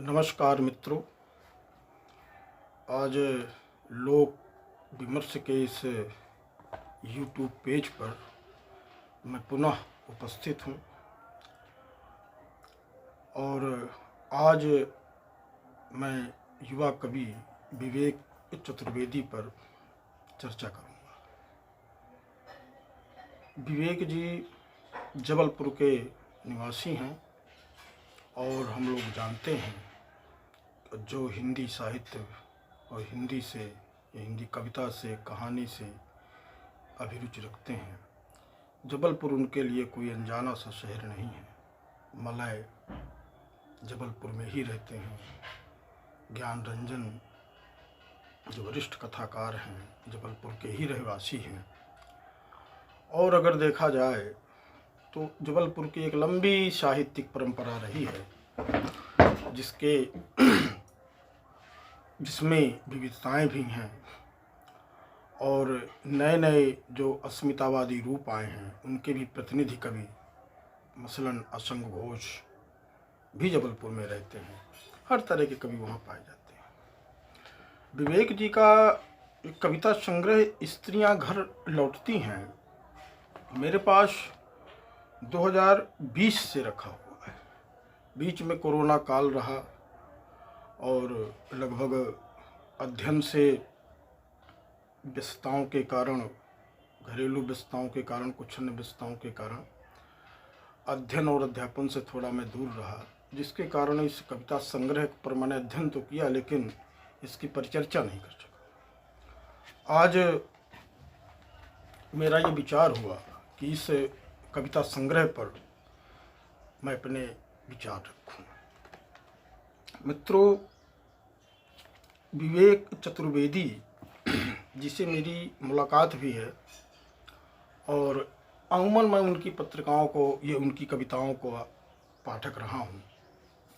नमस्कार मित्रों। आज लोक विमर्श के इस यूट्यूब पेज पर मैं पुनः उपस्थित हूँ और आज मैं युवा कवि विवेक चतुर्वेदी पर चर्चा करूँगा। विवेक जी जबलपुर के निवासी हैं और हम लोग जानते हैं जो हिंदी साहित्य और हिंदी कविता से, कहानी से अभिरुचि रखते हैं, जबलपुर उनके लिए कोई अनजाना सा शहर नहीं है। मलय जबलपुर में ही रहते हैं। ज्ञान रंजन जो वरिष्ठ कथाकार हैं जबलपुर के ही रहवासी हैं। और अगर देखा जाए तो जबलपुर की एक लंबी साहित्यिक परंपरा रही है जिसमें विविधताएं भी हैं और नए नए जो अस्मितावादी रूप आए हैं उनके भी प्रतिनिधि कवि मसलन असंग घोष भी जबलपुर में रहते हैं। हर तरह के कवि वहाँ पाए जाते हैं। विवेक जी का एक कविता संग्रह स्त्रियां घर लौटती हैं मेरे पास 2020 से रखा हुआ है। बीच में कोरोना काल रहा और लगभग अध्ययन से व्यस्तताओं के कारण, घरेलू व्यस्तताओं के कारण, कुछ अन्य व्यस्तताओं के कारण अध्ययन और अध्यापन से थोड़ा मैं दूर रहा, जिसके कारण इस कविता संग्रह पर मैंने अध्ययन तो किया लेकिन इसकी परिचर्चा नहीं कर सका। आज मेरा ये विचार हुआ कि इस कविता संग्रह पर मैं अपने विचार रखूं। मित्रों, विवेक चतुर्वेदी जिसे मेरी मुलाकात भी है और अमूमन मैं उनकी पत्रिकाओं को, ये उनकी कविताओं को पाठक रहा हूँ।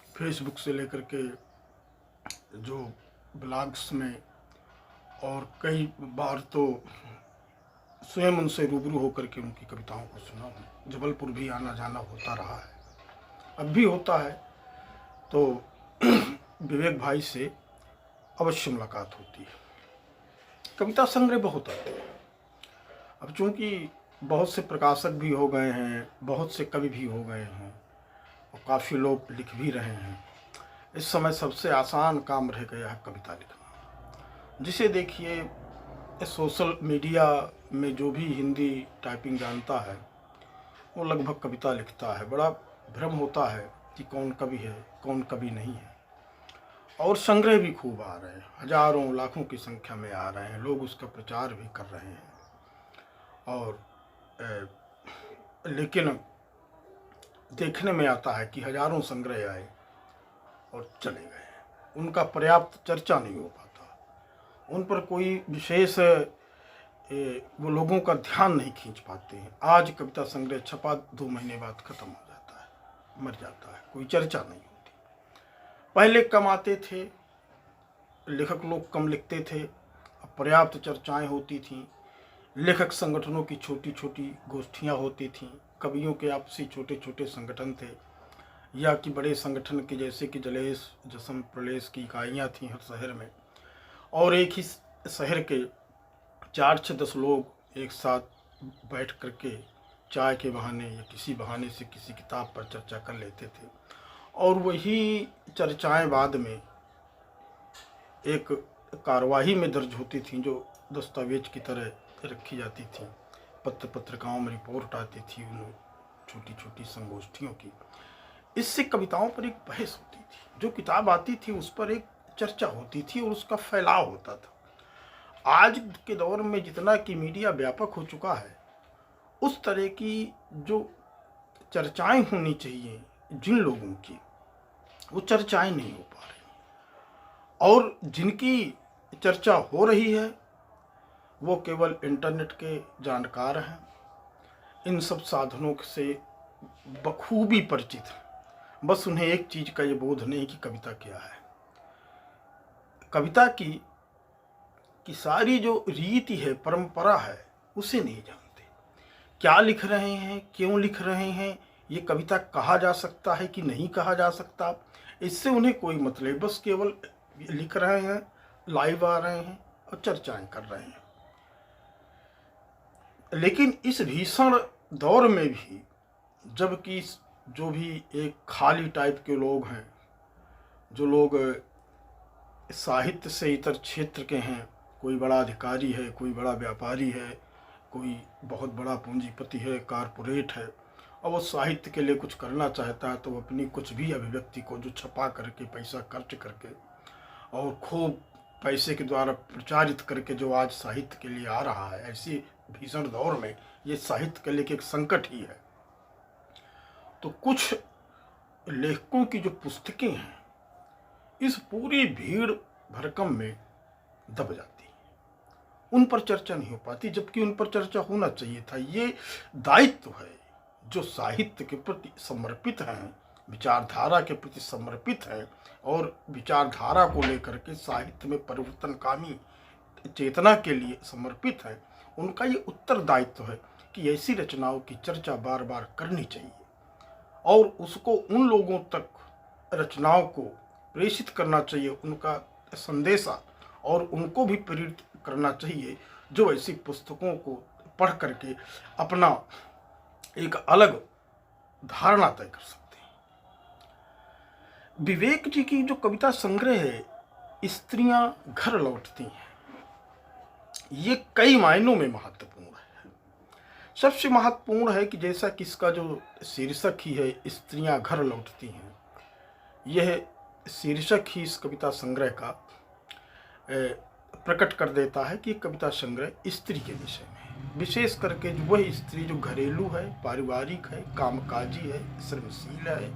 फेसबुक से लेकर के जो ब्लॉग्स में, और कई बार तो स्वयं उनसे रूबरू होकर के उनकी कविताओं को सुना हूँ। जबलपुर भी आना जाना होता रहा है, अब भी होता है, तो विवेक भाई से अवश्य मुलाकात होती है। कविता संग्रह बहुत आते हैं। अब चूँकि बहुत से प्रकाशक भी हो गए हैं, बहुत से कवि भी हो गए हैं और काफ़ी लोग लिख भी रहे हैं, इस समय सबसे आसान काम रह गया है कविता लिखना। जिसे देखिए सोशल मीडिया में जो भी हिंदी टाइपिंग जानता है वो लगभग कविता लिखता है। बड़ा भ्रम होता है कि कौन कवि है कौन कवि नहीं है। और संग्रह भी खूब आ रहे हैं, हजारों लाखों की संख्या में आ रहे हैं, लोग उसका प्रचार भी कर रहे हैं। और लेकिन देखने में आता है कि हजारों संग्रह आए और चले गए, उनका पर्याप्त चर्चा नहीं हो पाता, उन पर कोई विशेष वो लोगों का ध्यान नहीं खींच पाते हैं। आज कविता संग्रह छपा 2 महीने बाद ख़त्म हो जाता है, मर जाता है, कोई चर्चा नहीं होती। पहले कम आते थे, लेखक लोग कम लिखते थे, अब पर्याप्त चर्चाएं होती थीं। लेखक संगठनों की छोटी छोटी गोष्ठियां होती थीं, कवियों के आपसी छोटे छोटे संगठन थे, या कि बड़े संगठन के जैसे कि जलेश, जसम, प्रलेश की इकाइयाँ थीं हर शहर में, और एक ही शहर के 4 से 10 लोग एक साथ बैठ करके चाय के बहाने या किसी बहाने से किसी किताब पर चर्चा कर लेते थे। और वही चर्चाएं बाद में एक कार्यवाही में दर्ज होती थी, जो दस्तावेज की तरह रखी जाती थी। पत्र पत्रिकाओं में रिपोर्ट आती थी उन छोटी छोटी संगोष्ठियों की। इससे कविताओं पर एक बहस होती थी, जो किताब आती थी उस पर एक चर्चा होती थी और उसका फैलाव होता था। आज के दौर में जितना कि मीडिया व्यापक हो चुका है, उस तरह की जो चर्चाएं होनी चाहिए जिन लोगों की, वो चर्चाएं नहीं हो पा रही, और जिनकी चर्चा हो रही है वो केवल इंटरनेट के जानकार हैं, इन सब साधनों से बखूबी परिचित हैं। बस उन्हें एक चीज़ का ये बोध नहीं कि कविता क्या है। कविता की सारी जो रीति है, परंपरा है, उसे नहीं जानते। क्या लिख रहे हैं, क्यों लिख रहे हैं, ये कविता कहा जा सकता है कि नहीं कहा जा सकता, इससे उन्हें कोई मतलब, बस केवल लिख रहे हैं, लाइव आ रहे हैं और चर्चाएं कर रहे हैं। लेकिन इस भीषण दौर में भी, जबकि जो भी एक खाली टाइप के लोग हैं, जो लोग साहित्य से इतर क्षेत्र के हैं, कोई बड़ा अधिकारी है, कोई बड़ा व्यापारी है, कोई बहुत बड़ा पूंजीपति है, कारपोरेट है, और वो साहित्य के लिए कुछ करना चाहता है, तो वो अपनी कुछ भी अभिव्यक्ति को जो छपा करके, पैसा खर्च करके और खूब पैसे के द्वारा प्रचारित करके जो आज साहित्य के लिए आ रहा है, ऐसी भीषण दौर में ये साहित्य के लिए एक संकट ही है। तो कुछ लेखकों की जो पुस्तकें हैं, इस पूरी भीड़ भरकम में दब जाती हैं, उन पर चर्चा नहीं हो पाती, जबकि उन पर चर्चा होना चाहिए था। ये दायित्व है जो साहित्य के प्रति समर्पित हैं, विचारधारा के प्रति समर्पित हैं और विचारधारा को लेकर के साहित्य में परिवर्तनकामी चेतना के लिए समर्पित हैं, उनका ये उत्तरदायित्व है कि ऐसी रचनाओं की चर्चा बार बार करनी चाहिए और उसको उन लोगों तक रचनाओं को प्रेषित करना चाहिए, उनका संदेशा, और उनको भी प्रेरित करना चाहिए जो ऐसी पुस्तकों को पढ़ करके अपना एक अलग धारणा तय कर सकते हैं। विवेक जी की जो कविता संग्रह है, स्त्रियां घर लौटती हैं, ये कई मायनों में महत्वपूर्ण है। सबसे महत्वपूर्ण है कि जैसा कि इसका जो शीर्षक ही है, स्त्रियां घर लौटती हैं, यह शीर्षक ही इस कविता संग्रह का प्रकट कर देता है कि कविता संग्रह स्त्री के विषय में, विशेष करके वह स्त्री जो घरेलू है, पारिवारिक है, कामकाजी है, श्रमशील है,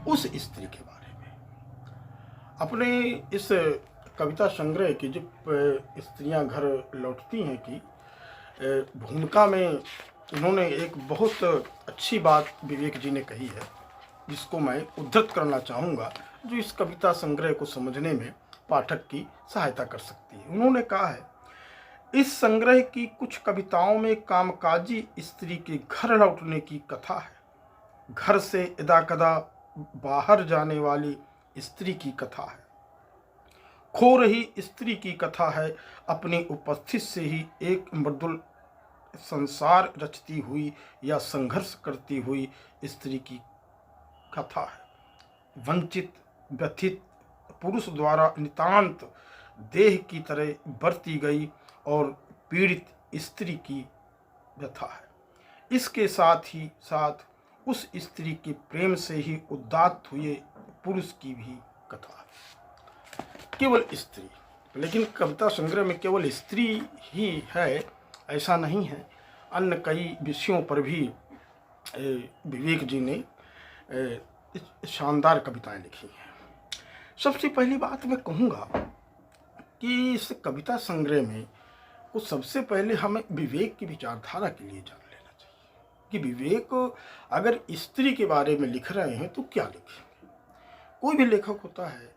उस स्त्री के बारे में। अपने इस कविता संग्रह की जो स्त्रियां घर लौटती हैं की भूमिका में उन्होंने एक बहुत अच्छी बात विवेक जी ने कही है, जिसको मैं उद्धृत करना चाहूँगा, जो इस कविता संग्रह को समझने में पाठक की सहायता कर सकती है। उन्होंने कहा है, इस संग्रह की कुछ कविताओं में कामकाजी स्त्री के घर लौटने की कथा है, घर से यदाकदा बाहर जाने वाली स्त्री की कथा है, खो रही स्त्री की कथा है, अपनी उपस्थिति से ही एक मृदुल संसार रचती हुई या संघर्ष करती हुई स्त्री की कथा है, वंचित व्यथित पुरुष द्वारा नितांत देह की तरह बरती गई और पीड़ित स्त्री की व्यथा है। इसके साथ ही साथ उस स्त्री के प्रेम से ही उद्दात हुए पुरुष की भी कथा है। केवल स्त्री, लेकिन कविता संग्रह में केवल स्त्री ही है ऐसा नहीं है, अन्य कई विषयों पर भी विवेक जी ने शानदार कविताएं लिखी हैं। सबसे पहली बात मैं कहूँगा कि इस कविता संग्रह में कुछ सबसे पहले हमें विवेक की विचारधारा के लिए जान लेना चाहिए कि विवेक अगर स्त्री के बारे में लिख रहे हैं तो क्या लिखेंगे। कोई भी लेखक होता है,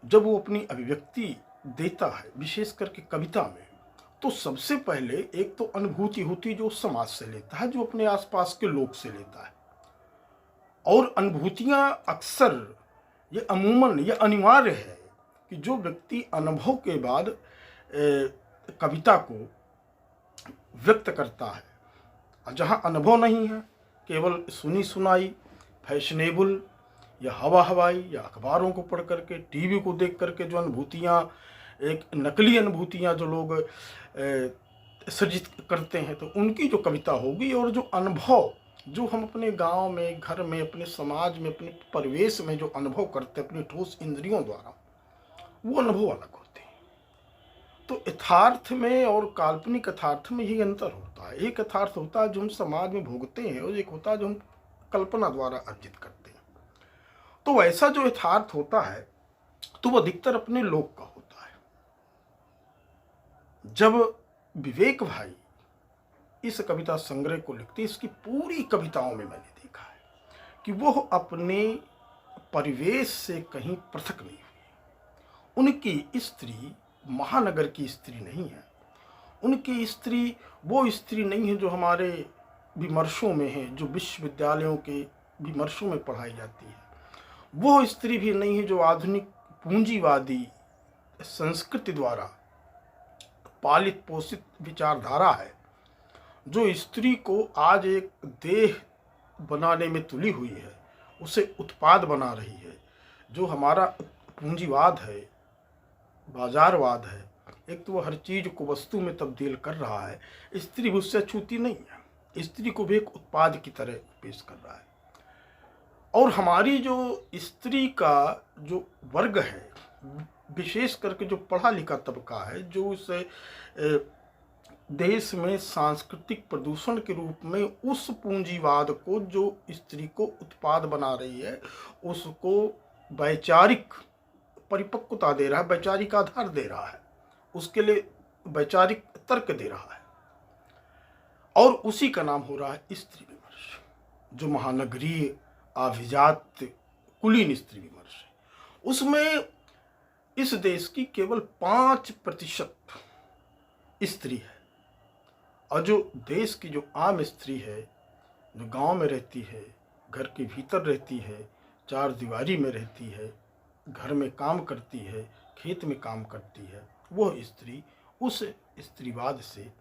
जब वो अपनी अभिव्यक्ति देता है, विशेष करके कविता में, तो सबसे पहले एक तो अनुभूति होती है जो समाज से लेता है, जो अपने आसपास के लोग से लेता है, और अनुभूतियाँ अक्सर, ये अमूमन, ये अनिवार्य है कि जो व्यक्ति अनुभव के बाद कविता को व्यक्त करता है, और जहाँ अनुभव नहीं है, केवल सुनी सुनाई, फैशनेबल या हवा हवाई या अखबारों को पढ़ करके, टीवी को देख करके जो अनुभूतियाँ, एक नकली अनुभूतियाँ जो लोग सृजित करते हैं, तो उनकी जो कविता होगी, और जो अनुभव जो हम अपने गांव में, घर में, अपने समाज में, अपने परिवेश में जो अनुभव करते हैं अपनी ठोस इंद्रियों द्वारा, वो अनुभव अलग होते हैं। तो यथार्थ में और काल्पनिक यथार्थ में यही अंतर होता है। एक यथार्थ होता है जो हम समाज में भोगते हैं, और एक होता है जो हम कल्पना द्वारा अर्जित करते हैं। तो वैसा जो यथार्थ होता है तो वो अधिकतर अपने लोक का होता है। जब विवेक भाई इस कविता संग्रह को लिखते, इसकी पूरी कविताओं में मैंने देखा है कि वो अपने परिवेश से कहीं पृथक नहीं हुई। उनकी स्त्री महानगर की स्त्री नहीं है, उनकी स्त्री वो स्त्री नहीं है जो हमारे विमर्शों में है, जो विश्वविद्यालयों के विमर्शों में पढ़ाई जाती है, वो स्त्री भी नहीं है जो आधुनिक पूंजीवादी संस्कृति द्वारा पालित पोषित विचारधारा है, जो स्त्री को आज एक देह बनाने में तुली हुई है, उसे उत्पाद बना रही है। जो हमारा पूंजीवाद है, बाजारवाद है, एक तो वो हर चीज़ को वस्तु में तब्दील कर रहा है, स्त्री भी उससे छूती नहीं है, स्त्री को भी एक उत्पाद की तरह पेश कर रहा है। और हमारी जो स्त्री का जो वर्ग है, विशेष करके जो पढ़ा लिखा तबका है, जो उस देश में सांस्कृतिक प्रदूषण के रूप में उस पूंजीवाद को जो स्त्री को उत्पाद बना रही है, उसको वैचारिक परिपक्वता दे रहा है, वैचारिक आधार दे रहा है, उसके लिए वैचारिक तर्क दे रहा है, और उसी का नाम हो रहा है स्त्री विमर्श, जो महानगरीय अभिजात कुलीन स्त्री विमर्श है। उसमें इस देश की केवल 5% स्त्री है, और जो देश की जो आम स्त्री है, जो गांव में रहती है, घर के भीतर रहती है, चार दीवारी में रहती है, घर में काम करती है, खेत में काम करती है, वह स्त्री उस स्त्रीवाद से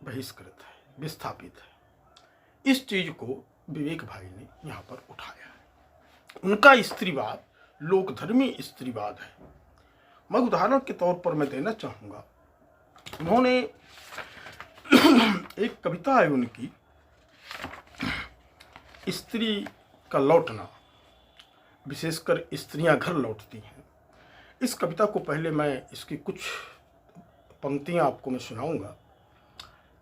बहिष्कृत है, विस्थापित है। इस चीज़ को विवेक भाई ने यहाँ पर उठाया है। उनका स्त्रीवाद लोकधर्मी स्त्रीवाद है। मैं उदाहरण के तौर पर मैं देना चाहूँगा, उन्होंने एक कविता है उनकी, स्त्री का लौटना, विशेषकर स्त्रियां घर लौटती हैं। इस कविता को पहले मैं इसकी कुछ पंक्तियां आपको मैं सुनाऊंगा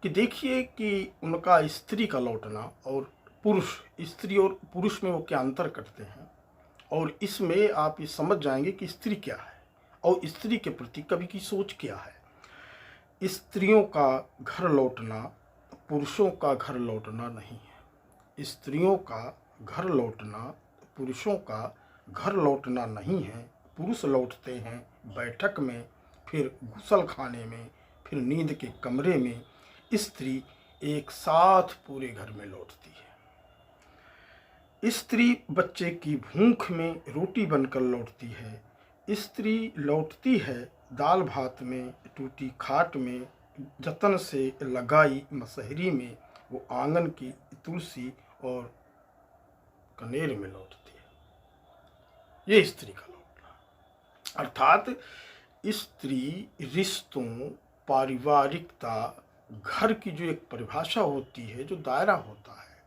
कि देखिए कि उनका स्त्री का लौटना और पुरुष, स्त्री और पुरुष में वो क्या अंतर करते हैं, और इसमें आप ये समझ जाएंगे कि स्त्री क्या है और स्त्री के प्रति कवि की सोच क्या है। स्त्रियों का घर लौटना पुरुषों का घर लौटना नहीं है। स्त्रियों का घर लौटना पुरुषों का घर लौटना नहीं है। पुरुष लौटते हैं बैठक में, फिर गुसल खाने में, फिर नींद के कमरे में। स्त्री एक साथ पूरे घर में लौटती है। स्त्री बच्चे की भूख में रोटी बनकर लौटती है। स्त्री लौटती है दाल भात में, टूटी खाट में, जतन से लगाई मसहरी में। वो आंगन की तुलसी और कनेर में लौटती है। ये स्त्री का लौटना, अर्थात स्त्री रिश्तों, पारिवारिकता, घर की जो एक परिभाषा होती है, जो दायरा होता है,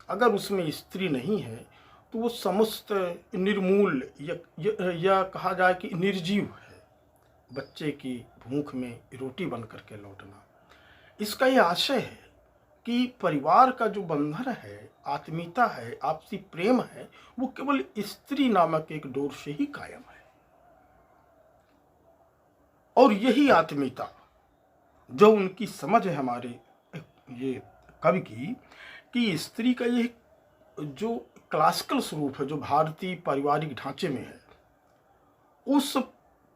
अगर उसमें स्त्री नहीं है तो वो समस्त निर्मूल या कहा जाए कि निर्जीव है। बच्चे की भूख में रोटी बन करके लौटना, इसका ये आशय है कि परिवार का जो बंधन है, आत्मीयता है, आपसी प्रेम है, वो केवल स्त्री नामक एक डोर से ही कायम है। और यही आत्मीयता जो उनकी समझ है, हमारे ये कवि की, कि स्त्री का ये जो क्लासिकल स्वरूप है, जो भारतीय पारिवारिक ढांचे में है, उस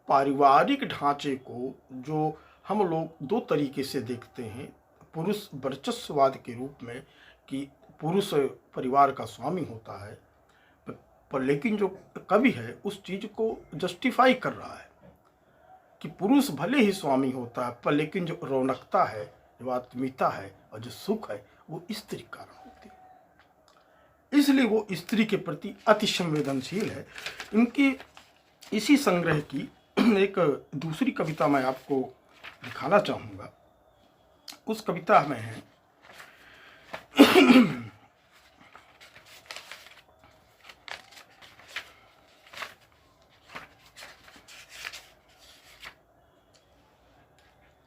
पारिवारिक ढांचे को जो हम लोग दो तरीके से देखते हैं, पुरुष वर्चस्ववाद के रूप में कि पुरुष परिवार का स्वामी होता है, पर लेकिन जो कवि है उस चीज़ को जस्टिफाई कर रहा है कि पुरुष भले ही स्वामी होता है, पर लेकिन जो रौनकता है, जो आत्मीयता है और जो सुख है, वो स्त्री कारण होती है। इसलिए वो स्त्री के प्रति अति संवेदनशील है। इनकी इसी संग्रह की एक दूसरी कविता मैं आपको दिखाना चाहूँगा। उस कविता में है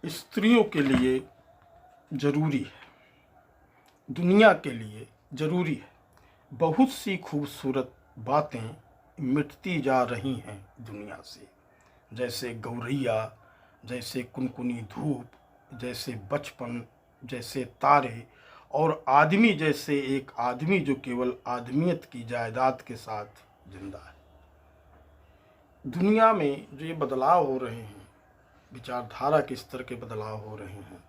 स्त्रियों के लिए जरूरी है, दुनिया के लिए जरूरी है, बहुत सी खूबसूरत बातें मिटती जा रही हैं दुनिया से, जैसे गौरैया, जैसे कुनकुनी धूप, जैसे बचपन, जैसे तारे, और आदमी जैसे एक आदमी जो केवल आदमियत की जायदाद के साथ जिंदा है। दुनिया में जो ये बदलाव हो रहे हैं, विचारधारा के स्तर के बदलाव हो रहे हैं,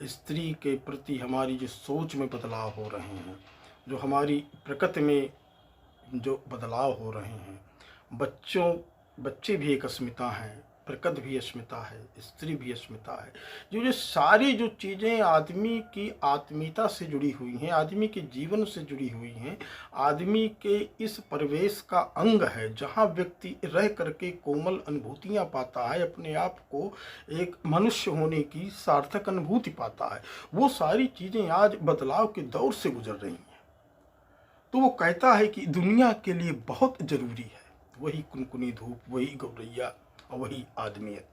स्त्री के प्रति हमारी जो सोच में बदलाव हो रहे हैं, जो हमारी प्रकृति में जो बदलाव हो रहे हैं, बच्चे भी एक अस्मिता हैं, प्रकृति भी अस्मिता है, स्त्री भी अस्मिता है। जो सारी जो चीज़ें आदमी की आत्मीयता से जुड़ी हुई हैं, आदमी के जीवन से जुड़ी हुई हैं, आदमी के इस परिवेश का अंग है, जहाँ व्यक्ति रह करके कोमल अनुभूतियाँ पाता है, अपने आप को एक मनुष्य होने की सार्थक अनुभूति पाता है, वो सारी चीज़ें आज बदलाव के दौर से गुजर रही हैं। तो वो कहता है कि दुनिया के लिए बहुत ज़रूरी है वही कुनकुनी धूप, वही गौरैया और वही आदमियत।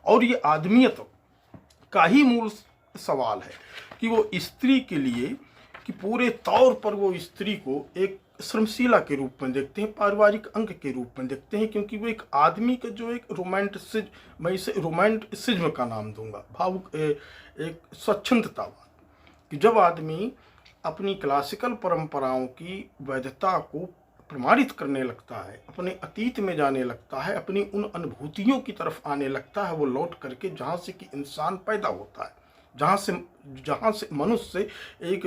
और ये आदमियत का ही मूल सवाल है कि वो स्त्री के लिए कि पूरे तौर पर वो स्त्री को एक श्रमशीला के रूप में देखते हैं, पारिवारिक अंग के रूप में देखते हैं, क्योंकि वो एक आदमी का जो एक रोमांटिसिज्म, मैं इसे रोमांटिसिज्म का नाम दूंगा, भावुक एक स्वच्छंदतावाद, कि जब आदमी अपनी क्लासिकल परंपराओं की वैधता को प्रमाणित करने लगता है, अपने अतीत में जाने लगता है, अपनी उन अनुभूतियों की तरफ आने लगता है, वो लौट करके जहाँ से कि इंसान पैदा होता है, जहाँ से मनुष्य एक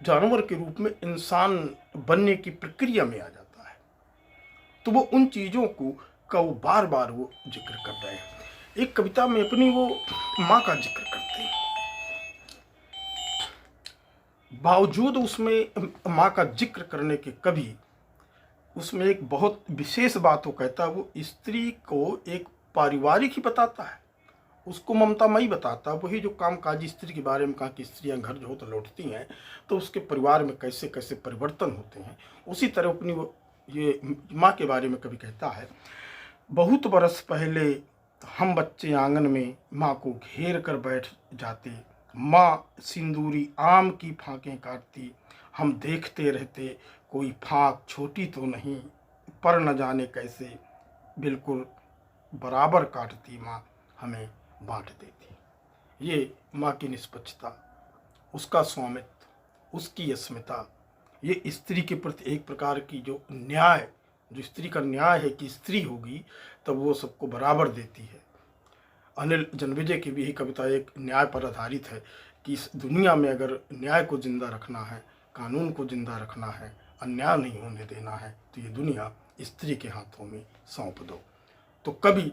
जानवर के रूप में इंसान बनने की प्रक्रिया में आ जाता है, तो वो उन चीज़ों का वो बार बार वो जिक्र कर रहे हैं। एक कविता में अपनी वो माँ का जिक्र करते हैं, बावजूद उसमें माँ का जिक्र करने के कभी उसमें एक बहुत विशेष बात वो कहता है, वो स्त्री को एक पारिवारिक ही बताता है, उसको ममतामयी बताता है। वही जो कामकाजी स्त्री के बारे में कहा कि स्त्रियां घर जो हो तो लौटती हैं, तो उसके परिवार में कैसे कैसे परिवर्तन होते हैं, उसी तरह अपनी वो ये माँ के बारे में कभी कहता है, बहुत बरस पहले हम बच्चे आंगन में माँ को घेर कर बैठ जाते, माँ सिंदूरी आम की फाँकें काटती, हम देखते रहते कोई फाँक छोटी तो नहीं, पर न जाने कैसे बिल्कुल बराबर काटती माँ हमें बांट देती। ये माँ की निष्पक्षता, उसका स्वामित्व, उसकी अस्मिता, ये स्त्री के प्रति एक प्रकार की जो न्याय, जो स्त्री का न्याय है कि स्त्री होगी तब वो सबको बराबर देती है। अनिल जन्मेजय की भी यही कविता एक न्याय पर आधारित है कि इस दुनिया में अगर न्याय को जिंदा रखना है, कानून को जिंदा रखना है, अन्याय नहीं होने देना है, तो ये दुनिया स्त्री के हाथों में सौंप दो। तो कभी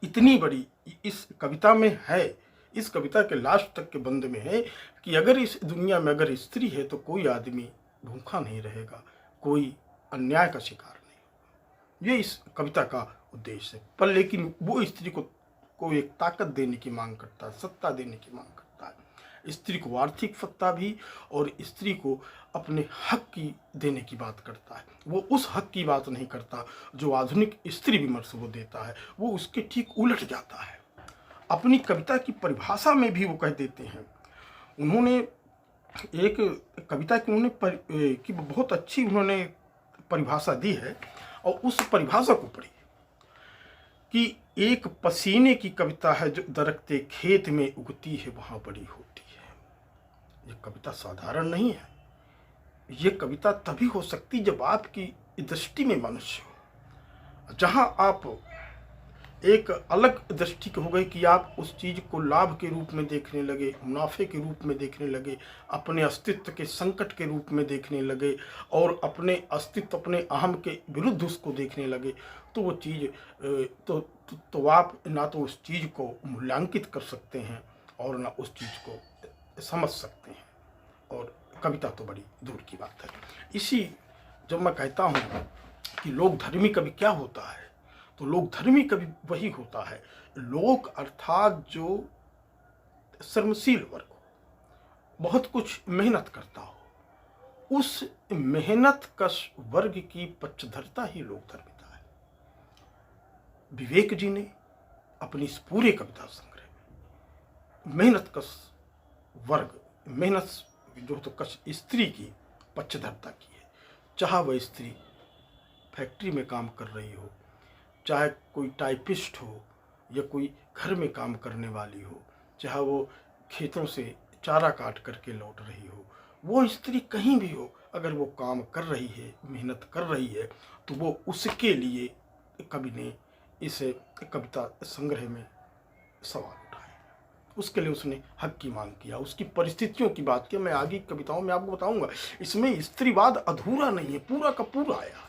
इतनी बड़ी इस कविता में है, इस कविता के लास्ट तक के बंद में है कि अगर इस दुनिया में अगर स्त्री है तो कोई आदमी भूखा नहीं रहेगा, कोई अन्याय का शिकार नहीं। ये इस कविता का उद्देश्य है। पर लेकिन वो स्त्री को एक ताकत देने की मांग करता है, सत्ता देने की मांग करता है, स्त्री को आर्थिक सत्ता भी, और स्त्री को अपने हक की देने की बात करता है। वो उस हक की बात नहीं करता जो आधुनिक स्त्री विमर्श वो देता है, वो उसके ठीक उलट जाता है। अपनी कविता की परिभाषा में भी वो कह देते हैं, उन्होंने एक कविता की की बहुत अच्छी उन्होंने परिभाषा दी है, और उस परिभाषा को पढ़ी कि एक पसीने की कविता है जो दरकते खेत में उगती है वहाँ बड़ी होती है। ये कविता साधारण नहीं है, ये कविता तभी हो सकती जब आपकी दृष्टि में मनुष्य हो, जहाँ आप एक अलग दृष्टि हो गई कि आप उस चीज़ को लाभ के रूप में देखने लगे, मुनाफे के रूप में देखने लगे, अपने अस्तित्व के संकट के रूप में देखने लगे, और अपने अस्तित्व, अपने अहम के विरुद्ध उसको देखने लगे, तो वो चीज़ तो आप ना तो उस चीज़ को मूल्यांकित कर सकते हैं और ना उस चीज़ को समझ सकते हैं, और कविता तो बड़ी दूर की बात है। इसी जब मैं कहता हूँ कि लोक धर्मी कवि क्या होता है, तो लोक धर्मी कवि वही होता है, लोक अर्थात जो श्रमशील वर्ग हो, बहुत कुछ मेहनत करता हो, उस मेहनत कश वर्ग की पक्षधरता ही लोक धर्मिता है। विवेक जी ने अपनी इस पूरे कविता संग्रह में मेहनत कश वर्ग, मेहनत जो तो कश स्त्री की पक्षधरता की है। चाहे वह स्त्री फैक्ट्री में काम कर रही हो, चाहे कोई टाइपिस्ट हो, या कोई घर में काम करने वाली हो, चाहे वो खेतों से चारा काट करके लौट रही हो, वो स्त्री कहीं भी हो, अगर वो काम कर रही है, मेहनत कर रही है, तो वो उसके लिए कवि ने इस कविता संग्रह में सवाल उठाए। उसके लिए उसने हक की मांग किया, उसकी परिस्थितियों की बात की। मैं आगे कविताओं में आपको बताऊंगा। इसमें स्त्रीवाद अधूरा नहीं है, पूरा का पूरा आया।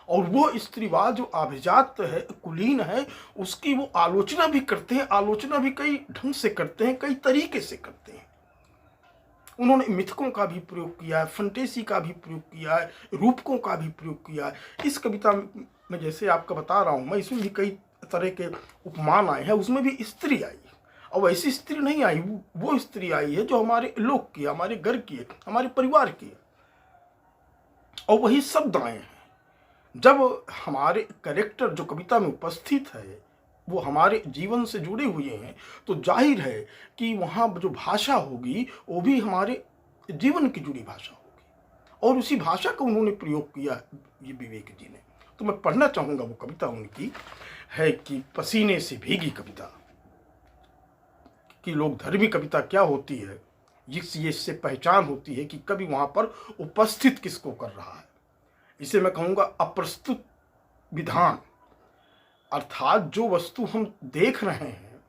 और वो स्त्रीवाद जो अभिजात है, कुलीन है, उसकी वो आलोचना भी करते हैं। आलोचना भी कई ढंग से करते हैं, कई तरीके से करते हैं। उन्होंने मिथकों का भी प्रयोग किया है, फंटेसी का भी प्रयोग किया है, रूपकों का भी प्रयोग किया है। इस कविता में जैसे आपका बता रहा हूँ मैं, इसमें भी कई तरह के उपमान आए हैं। उसमें भी स्त्री आई, और ऐसी स्त्री नहीं आई, वो स्त्री आई है जो हमारे लोक की, हमारे घर की है, हमारे परिवार की है। और वही शब्द आए हैं। जब हमारे कैरेक्टर जो कविता में उपस्थित है वो हमारे जीवन से जुड़े हुए हैं, तो जाहिर है कि वहाँ जो भाषा होगी वो भी हमारे जीवन की जुड़ी भाषा होगी। और उसी भाषा का उन्होंने प्रयोग किया ये विवेक जी ने। तो मैं पढ़ना चाहूँगा वो कविता उनकी है कि पसीने से भीगी कविता। कि लोग धर्मी कविता क्या होती है, इससे पहचान होती है कि कभी वहाँ पर उपस्थित किसको कर रहा है। इसे मैं कहूँगा अप्रस्तुत विधान, अर्थात जो वस्तु हम देख रहे हैं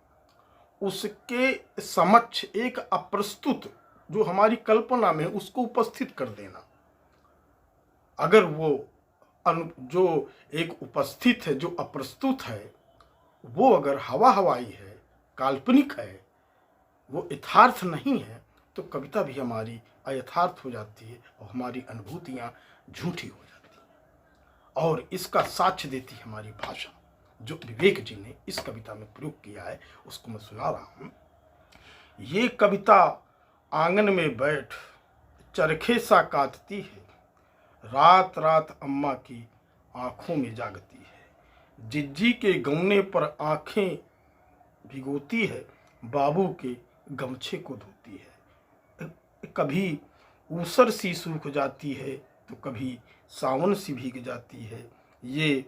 उसके समक्ष एक अप्रस्तुत जो हमारी कल्पना में उसको उपस्थित कर देना। अगर वो जो एक उपस्थित है, जो अप्रस्तुत है, वो अगर हवा हवाई है, काल्पनिक है, वो यथार्थ नहीं है, तो कविता भी हमारी अयथार्थ हो जाती है और हमारी अनुभूतियाँ झूठी हो जाती हैं। और इसका साक्ष्य देती है हमारी भाषा, जो विवेक जी ने इस कविता में प्रयोग किया है, उसको मैं सुना रहा हूँ। ये कविता आंगन में बैठ चरखे सा काटती है, रात रात अम्मा की आँखों में जागती है। जिज्जी के गौने पर आँखें भिगोती है, बाबू के गमछे को धोती है। कभी ऊसर सी सूख जाती है तो कभी सावन सी भीग जाती है। ये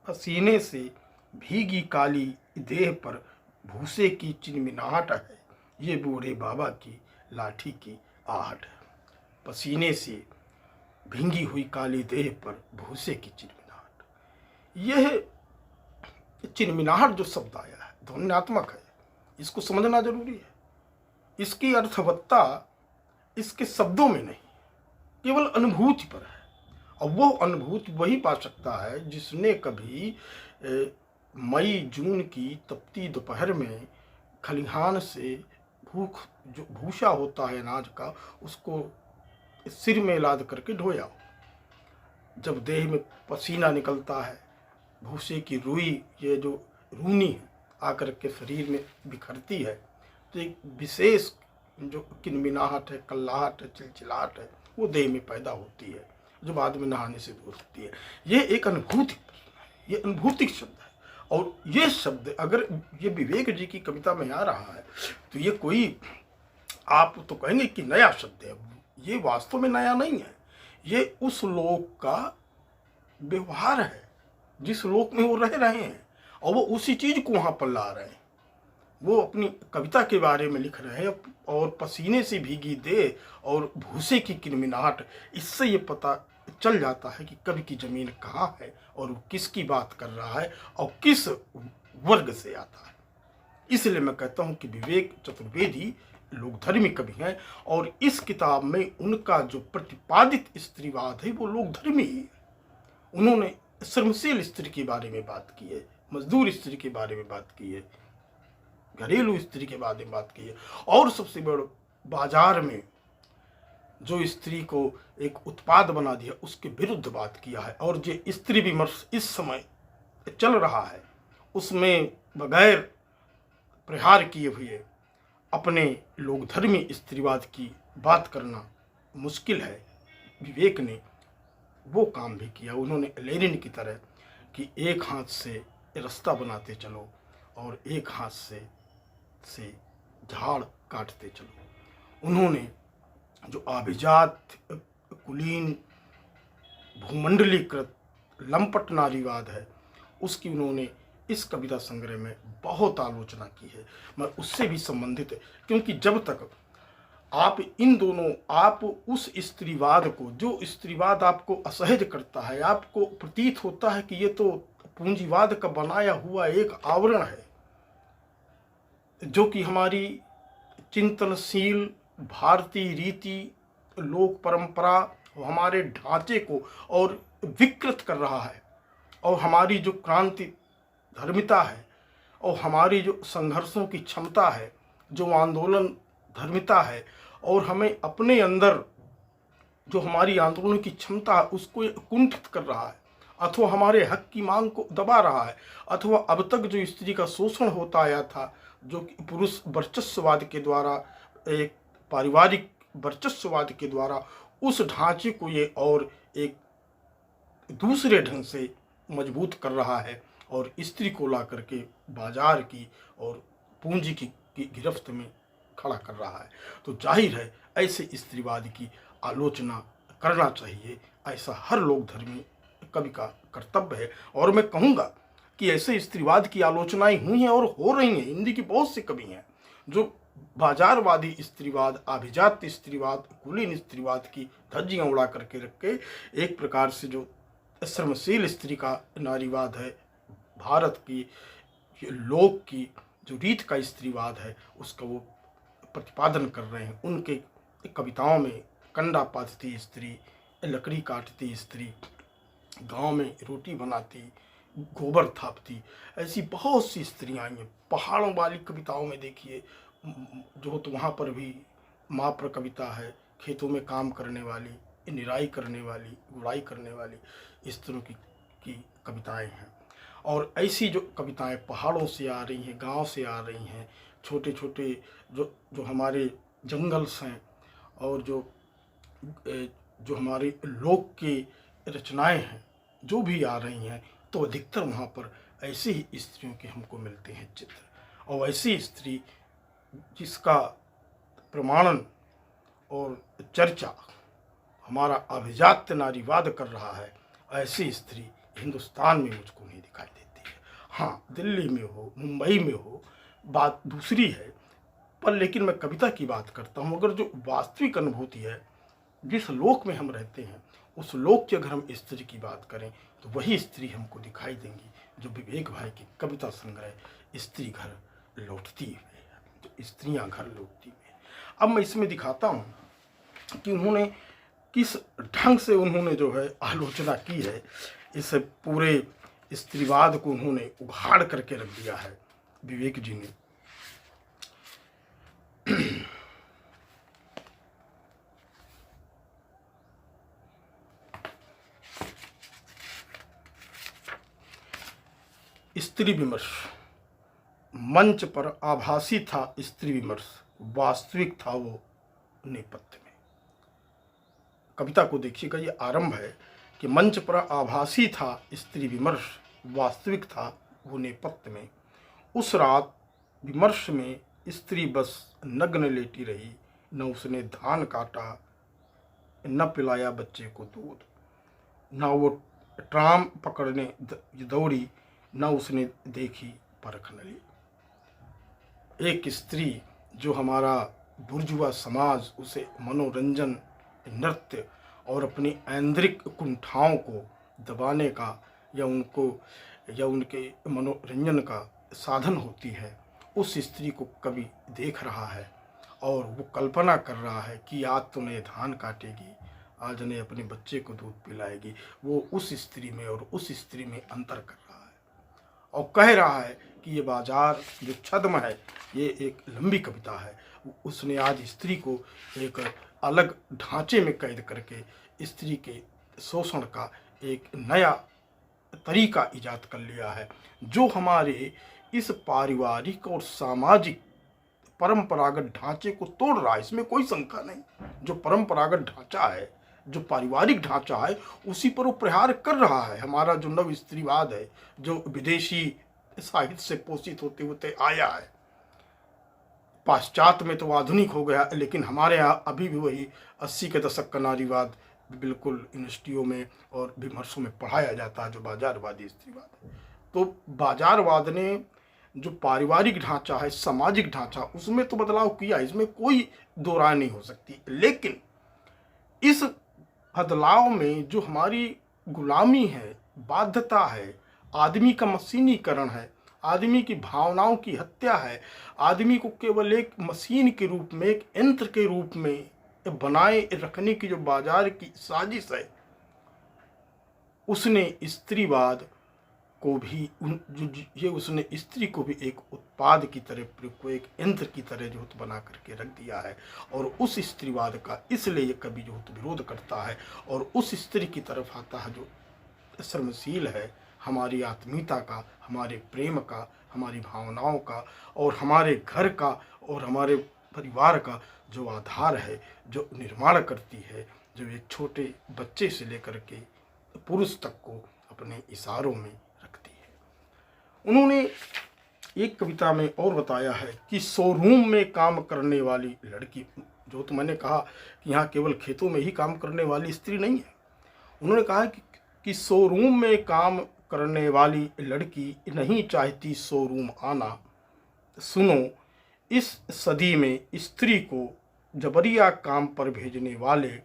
पसीने से भीगी काली देह पर भूसे की चिनमिनाहट है, ये बूढ़े बाबा की लाठी की आहट है। पसीने से भींगी हुई काली देह पर भूसे की चिनमिनाहट। यह चिनमिनाहट जो शब्द आया है ध्वन्यात्मक है, इसको समझना जरूरी है। इसकी अर्थवत्ता इसके शब्दों में नहीं, केवल अनुभूति पर है। और वो अनुभूति वही पा सकता है जिसने कभी मई जून की तपती दोपहर में खलिहान से जो भूसा होता है अनाज का, उसको सिर में लाद करके ढोया हो। जब देह में पसीना निकलता है, भूसे की रुई, ये जो रूनी है, आकर के शरीर में बिखरती है, तो एक विशेष जो किनमिनाहट है, कल्लाहट है, चिलचिलाहट है, वो देह में पैदा होती है, जो बाद में नहाने से दूर होती है। ये एक अनुभूति, ये अनुभूतिक शब्द है। और ये शब्द अगर ये विवेक जी की कविता में आ रहा है तो ये कोई, आप तो कहेंगे कि नया शब्द है, ये वास्तव में नया नहीं है। ये उस लोक का व्यवहार है जिस लोक में वो रह रहे हैं, और वो उसी चीज को वहां पर ला रहे हैं। वो अपनी कविता के बारे में लिख रहे हैं। और पसीने से भीगी देह और भूसे की किनमिनाहट, इससे ये पता चल जाता है कि कवि की जमीन कहाँ है और वो किसकी बात कर रहा है और किस वर्ग से आता है। इसलिए मैं कहता हूँ कि विवेक चतुर्वेदी लोकधर्मी कवि हैं, और इस किताब में उनका जो प्रतिपादित स्त्रीवाद है वो लोकधर्मी ही है। उन्होंने श्रमशील स्त्री के बारे में बात की है, मजदूर स्त्री के बारे में बात की है, घरेलू स्त्री के बारे में बात की है, और सबसे बड़ा बाजार में जो स्त्री को एक उत्पाद बना दिया उसके विरुद्ध बात किया है। और जो स्त्री विमर्श इस समय चल रहा है उसमें बगैर प्रहार किए हुए अपने लोकधर्मी स्त्रीवाद की बात करना मुश्किल है। विवेक ने वो काम भी किया। उन्होंने लेनिन की तरह कि एक हाथ से रास्ता बनाते चलो और एक हाथ से झाड़ काटते चलो। उन्होंने जो अभिजात कुलीन भूमंडलीकृत लंपट नारीवाद है उसकी उन्होंने इस कविता संग्रह में बहुत आलोचना की है। मैं उससे भी संबंधित है, क्योंकि जब तक आप इन दोनों, आप उस स्त्रीवाद को, जो स्त्रीवाद आपको असहज करता है, आपको प्रतीत होता है कि ये तो पूंजीवाद का बनाया हुआ एक आवरण है, जो कि हमारी चिंतनशील भारतीय रीति, लोक परंपरा, हमारे ढांचे को और विकृत कर रहा है, और हमारी जो क्रांति धर्मिता है और हमारी जो संघर्षों की क्षमता है, जो आंदोलन धर्मिता है, और हमें अपने अंदर जो हमारी आंदोलन की क्षमता है उसको कुंठित कर रहा है, अथवा हमारे हक की मांग को दबा रहा है, अथवा अब तक जो स्त्री का शोषण होता आया था, जो कि पुरुष वर्चस्ववाद के द्वारा, एक पारिवारिक वर्चस्ववाद के द्वारा, उस ढांचे को ये और एक दूसरे ढंग से मजबूत कर रहा है और स्त्री को ला करके बाजार की और पूंजी की गिरफ्त में खड़ा कर रहा है। तो जाहिर है ऐसे स्त्रीवाद की आलोचना करना चाहिए, ऐसा हर लोक धर्मी कवि का कर्तव्य है। और मैं कहूँगा कि ऐसे स्त्रीवाद की आलोचनाएं हुई हैं और हो रही हैं। हिंदी की बहुत से कवि हैं जो बाजारवादी स्त्रीवाद, अभिजात स्त्रीवाद, कुलीन स्त्रीवाद की धज्जियां उड़ा करके रख के एक प्रकार से जो श्रमशील स्त्री का नारीवाद है, भारत की लोक की जो रीत का स्त्रीवाद है, उसका वो प्रतिपादन कर रहे हैं। उनके कविताओं में कंडा पाथती स्त्री, लकड़ी काटती स्त्री, गांव में रोटी बनाती, गोबर थापती, ऐसी बहुत सी स्त्रियां आई हैं। पहाड़ों वाली कविताओं में देखिए, जो तो वहाँ पर भी माँ पर कविता है, खेतों में काम करने वाली, निराई करने वाली, गुड़ाई करने वाली, इस तरह की कविताएं हैं। और ऐसी जो कविताएं पहाड़ों से आ रही हैं, गांव से आ रही हैं, छोटे छोटे जो हमारे जंगल्स हैं, और जो हमारे लोक की रचनाएं हैं, जो भी आ रही हैं, तो अधिकतर वहाँ पर ऐसी ही स्त्रियों के हमको मिलते हैं चित्र। और ऐसी स्त्री जिसका प्रमाणन और चर्चा हमारा अभिजात्य नारीवाद कर रहा है, ऐसी स्त्री हिंदुस्तान में मुझको नहीं दिखाई देती है। हाँ, दिल्ली में हो, मुंबई में हो, बात दूसरी है, पर लेकिन मैं कविता की बात करता हूँ। अगर जो वास्तविक अनुभूति है, जिस लोक में हम रहते हैं, उस लोक की अगर हम स्त्री की बात करें तो वही स्त्री हमको दिखाई देंगी जो विवेक भाई की कविता संग्रह स्त्री घर लौटती है, जो स्त्रियां घर लौटती है। अब मैं इसमें दिखाता हूँ कि उन्होंने किस ढंग से उन्होंने जो है आलोचना की है। इस पूरे स्त्रीवाद को उन्होंने उघाड़ करके रख दिया है विवेक जी ने। स्त्री विमर्श। मंच पर आभासी था स्त्री विमर्श, वास्तविक था वो नेपथ्य में। कविता को देखिएगा, ये आरंभ है कि मंच पर आभासी था स्त्री विमर्श, वास्तविक था वो नेपथ्य में। उस रात विमर्श में स्त्री बस नग्न लेटी रही, न उसने धान काटा, न पिलाया बच्चे को दूध, न वो ट्राम पकड़ने दौड़ी, न उसने देखी परख नली। एक स्त्री जो हमारा बुर्जुआ समाज उसे मनोरंजन, नृत्य और अपनी ऐंद्रिक कुंठाओं को दबाने का या उनके मनोरंजन का साधन होती है, उस स्त्री को कवि देख रहा है और वो कल्पना कर रहा है कि आज तो नए धान काटेगी, आज ने अपने बच्चे को दूध पिलाएगी। वो उस स्त्री में और उस स्त्री में अंतर कर रहा है और कह रहा है कि ये बाजार जो छद्म है, ये एक लंबी कविता है। उसने आज स्त्री को एक अलग ढांचे में कैद करके स्त्री के शोषण का एक नया तरीका ईजाद कर लिया है, जो हमारे इस पारिवारिक और सामाजिक परंपरागत ढांचे को तोड़ रहा है। इसमें कोई शंका नहीं। जो परंपरागत ढांचा है, जो पारिवारिक ढांचा है, उसी पर वो प्रहार कर रहा है। हमारा जो नव स्त्रीवाद है, जो विदेशी साहित्य से पोषित होते होते आया है, पाश्चात्य में तो आधुनिक हो गया, लेकिन हमारे यहाँ अभी भी वही 80 के दशक का नारीवाद बिल्कुल यूनिवर्सिटियों में और विमर्शों में पढ़ाया जाता है, जो बाजारवादी स्त्रीवाद है। तो बाजारवाद ने जो पारिवारिक ढांचा है, सामाजिक ढांचा, उसमें तो बदलाव किया, इसमें कोई दो राय नहीं हो सकती। लेकिन इस बदलाव में जो हमारी गुलामी है, बाध्यता है, आदमी का मशीनीकरण है, आदमी की भावनाओं की हत्या है, आदमी को केवल एक मशीन के रूप में, एक यंत्र के रूप में बनाए रखने की जो बाजार की साजिश है, उसने स्त्रीवाद को भी ये उसने स्त्री को भी एक उत्पाद की तरह, को एक यंत्र की तरह जो बना करके रख दिया है। और उस स्त्रीवाद का इसलिए कभी जो विरोध करता है और उस स्त्री की तरफ आता है जो श्रमशील है, हमारी आत्मीयता का, हमारे प्रेम का, हमारी भावनाओं का और हमारे घर का और हमारे परिवार का जो आधार है, जो निर्माण करती है, जो एक छोटे बच्चे से लेकर के पुरुष तक को अपने इशारों में रखती है। उन्होंने एक कविता में और बताया है कि शोरूम में काम करने वाली लड़की, जो तो मैंने कहा कि यहाँ केवल खेतों में ही काम करने वाली स्त्री नहीं है, उन्होंने कहा कि शोरूम में काम करने वाली लड़की नहीं चाहती शोरूम आना। सुनो, इस सदी में स्त्री को जबरिया काम पर भेजने वाले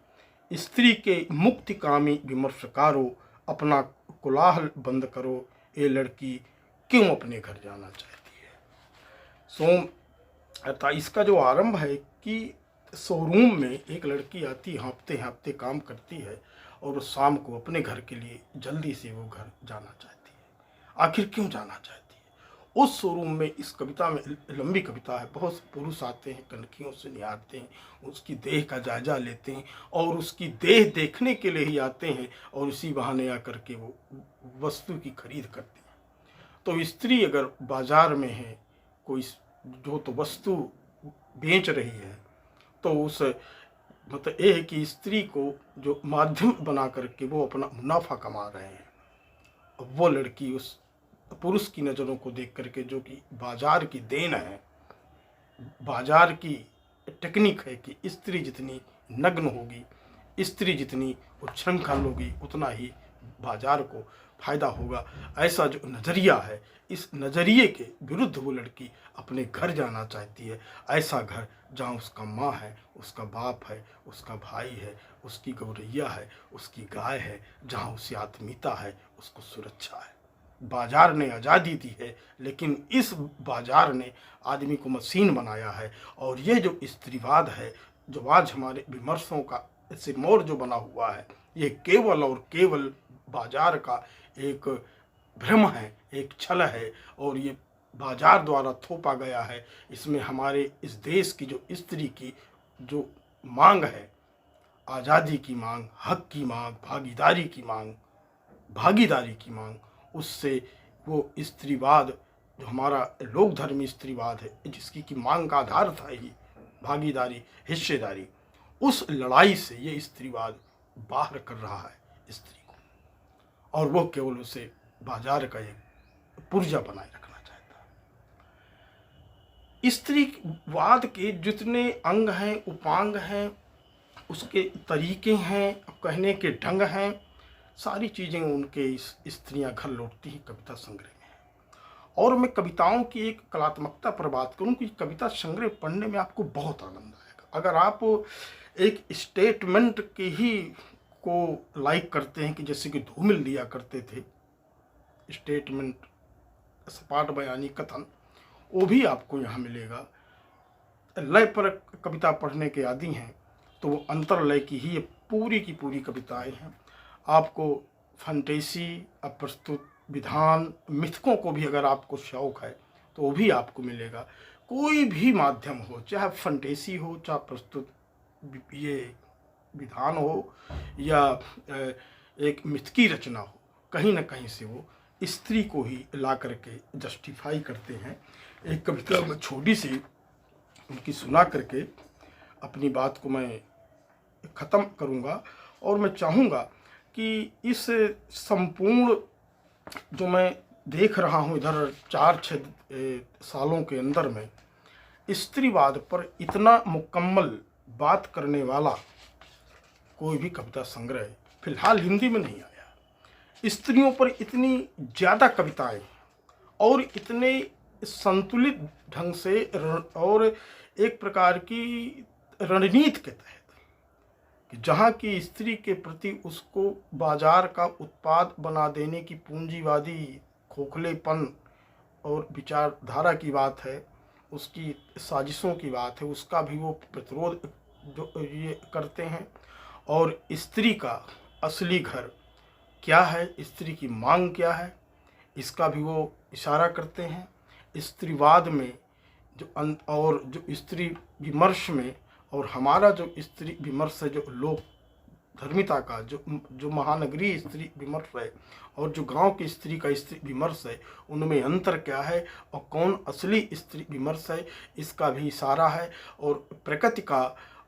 स्त्री के मुक्तिकामी विमर्शकारों, अपना कोलाहल बंद करो, ये लड़की क्यों अपने घर जाना चाहती है। अर्थात इसका जो आरंभ है कि शोरूम में एक लड़की आती, हाँफते हाँफते काम करती है और शाम को अपने घर के लिए जल्दी से वो घर जाना चाहती है। आखिर क्यों जाना चाहती है? उस शोरूम में, इस कविता में, लंबी कविता है, बहुत से पुरुष आते हैं, कनखियों से निहारते हैं, उसकी देह का जायजा लेते हैं और उसकी देह देखने के लिए ही आते हैं और इसी बहाने आकर के वो वस्तु की खरीद करते हैं। तो स्त्री अगर बाजार में है, कोई जो तो वस्तु बेच रही है, तो उस मतलब ये है कि स्त्री को जो माध्यम बना करके वो अपना मुनाफा कमा रहे हैं। वो लड़की उस पुरुष की नज़रों को देख करके, जो कि बाजार की देन है, बाजार की टेक्निक है कि स्त्री जितनी नग्न होगी, स्त्री जितनी उच्छृंखल होगी, उतना ही बाजार को फायदा होगा। ऐसा जो नज़रिया है, इस नज़रिए के विरुद्ध वो लड़की अपने घर जाना चाहती है। ऐसा घर जहाँ उसका माँ है, उसका बाप है, उसका भाई है, उसकी गौरैया है, उसकी गाय है, जहाँ उसे आत्मीयता है, उसको सुरक्षा है। बाजार ने आज़ादी दी है, लेकिन इस बाजार ने आदमी को मशीन बनाया है। और ये जो स्त्रीवाद है, जो आज हमारे विमर्शों का सिरमौर जो बना हुआ है, ये केवल और केवल बाजार का एक भ्रम है, एक छल है और ये बाजार द्वारा थोपा गया है। इसमें हमारे इस देश की जो स्त्री की जो मांग है, आज़ादी की मांग, हक की मांग, भागीदारी की मांग, उससे वो स्त्रीवाद, जो हमारा लोक धर्मी स्त्रीवाद है, जिसकी की मांग का आधार था ही भागीदारी, हिस्सेदारी, उस लड़ाई से ये स्त्रीवाद बाहर कर रहा है स्त्री को, और वो केवल उसे बाजार का एक पुर्जा बनाए रखना चाहता है। स्त्रीवाद के जितने अंग हैं, उपांग हैं, उसके तरीके हैं, कहने के ढंग हैं, सारी चीज़ें उनके इस स्त्रियां घर लौटती हैं कविता संग्रह में है। और मैं कविताओं की एक कलात्मकता पर बात करूं कि कविता संग्रह पढ़ने में आपको बहुत आनंद आएगा। अगर आप एक स्टेटमेंट के ही को लाइक करते हैं कि जैसे कि धूमिल दिया करते थे, स्टेटमेंट, सपाट बयानी, कथन, वो भी आपको यहाँ मिलेगा। लय पर कविता पढ़ने के आदी हैं तो वो अंतर लय की ही पूरी की पूरी कविताएं हैं। आपको फंटेसी, अप्रस्तुत, विधान, मिथकों को भी अगर आपको शौक है तो वो भी आपको मिलेगा। कोई भी माध्यम हो, चाहे फंटेसी हो, चाहे प्रस्तुत ये विधान हो या एक मिथकी रचना हो, कहीं ना कहीं से वो स्त्री को ही ला करके जस्टिफाई करते हैं। एक कविता में छोटी सी उनकी सुना करके अपनी बात को मैं ख़त्म करूँगा। और मैं चाहूँगा कि इस संपूर्ण जो मैं देख रहा हूँ इधर 4-6 सालों के अंदर में, स्त्रीवाद पर इतना मुकम्मल बात करने वाला कोई भी कविता संग्रह फिलहाल हिंदी में नहीं आया। स्त्रियों पर इतनी ज़्यादा कविताएं और इतने संतुलित ढंग से और एक प्रकार की रणनीति के तहत कि जहाँ की स्त्री के प्रति उसको बाजार का उत्पाद बना देने की पूंजीवादी खोखलेपन और विचारधारा की बात है, उसकी साजिशों की बात है, उसका भी वो प्रतिरोध जो ये करते हैं। और स्त्री का असली घर क्या है, स्त्री की मांग क्या है, इसका भी वो इशारा करते हैं। स्त्रीवाद में और जो स्त्री विमर्श में और हमारा जो स्त्री विमर्श है, जो लोक धर्मिता का जो महानगरीय स्त्री विमर्श है और जो गांव की स्त्री का स्त्री विमर्श है, उनमें अंतर क्या है और कौन असली स्त्री विमर्श है, इसका भी इशारा है। और प्रकृति का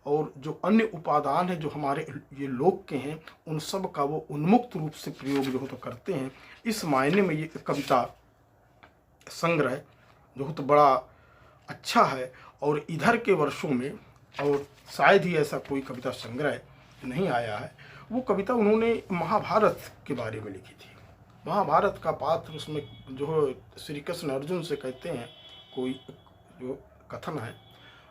और जो अन्य उपादान है जो हमारे ये लोक के हैं, उन सब का वो उन्मुक्त रूप से प्रयोग जो हो तो करते हैं। इस मायने में ये कविता संग्रह जो तो बड़ा अच्छा है। और इधर के वर्षों में और शायद ही ऐसा कोई कविता संग्रह नहीं आया है। वो कविता उन्होंने महाभारत के बारे में लिखी थी। महाभारत का पात्र उसमें जो श्री कृष्ण अर्जुन से कहते हैं, कोई जो कथन है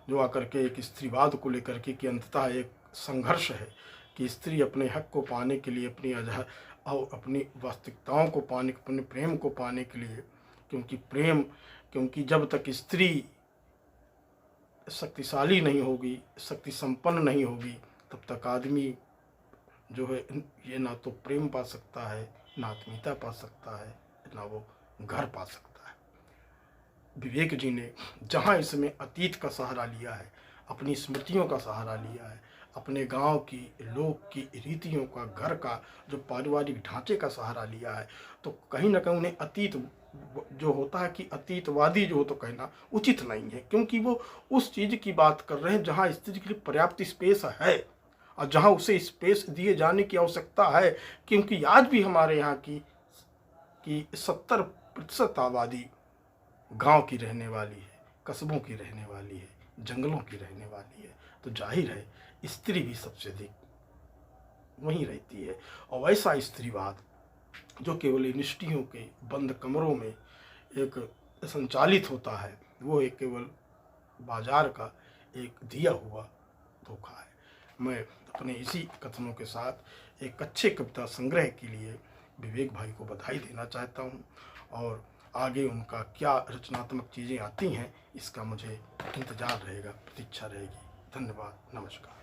जो आकर के एक स्त्रीवाद को लेकर के कि अंततः एक संघर्ष है कि स्त्री अपने हक को पाने के लिए, अपनी आज़ाद और अपनी वास्तविकताओं को पाने, अपने प्रेम को पाने के लिए, क्योंकि जब तक स्त्री शक्तिशाली नहीं होगी, शक्ति संपन्न नहीं होगी, तब तक आदमी जो है ये ना तो प्रेम पा सकता है, ना आत्मीयता पा सकता है, ना वो घर पा सकता है। विवेक जी ने जहाँ इसमें अतीत का सहारा लिया है, अपनी स्मृतियों का सहारा लिया है, अपने गांव की लोक की रीतियों का, घर का जो पारिवारिक ढांचे का सहारा लिया है, तो कहीं ना कहीं उन्हें अतीत जो होता है कि अतीतवादी जो हो तो कहना उचित नहीं है, क्योंकि वो उस चीज़ की बात कर रहे हैं जहाँ स्त्री के लिए पर्याप्त स्पेस है और जहाँ उसे स्पेस दिए जाने की आवश्यकता है। क्योंकि आज भी हमारे यहाँ की 70% आबादी गांव की रहने वाली है, कस्बों की रहने वाली है, जंगलों की रहने वाली है, तो जाहिर है स्त्री भी सबसे अधिक वहीं रहती है। और वैसा स्त्रीवाद जो केवल यूनिवर्सिटियों के बंद कमरों में एक संचालित होता है, वो एक केवल बाजार का एक दिया हुआ धोखा है। मैं अपने इसी कथनों के साथ एक अच्छे कविता संग्रह के लिए विवेक भाई को बधाई देना चाहता हूँ, और आगे उनका क्या रचनात्मक चीज़ें आती हैं इसका मुझे इंतज़ार रहेगा, प्रतीक्षा रहेगी। धन्यवाद, नमस्कार।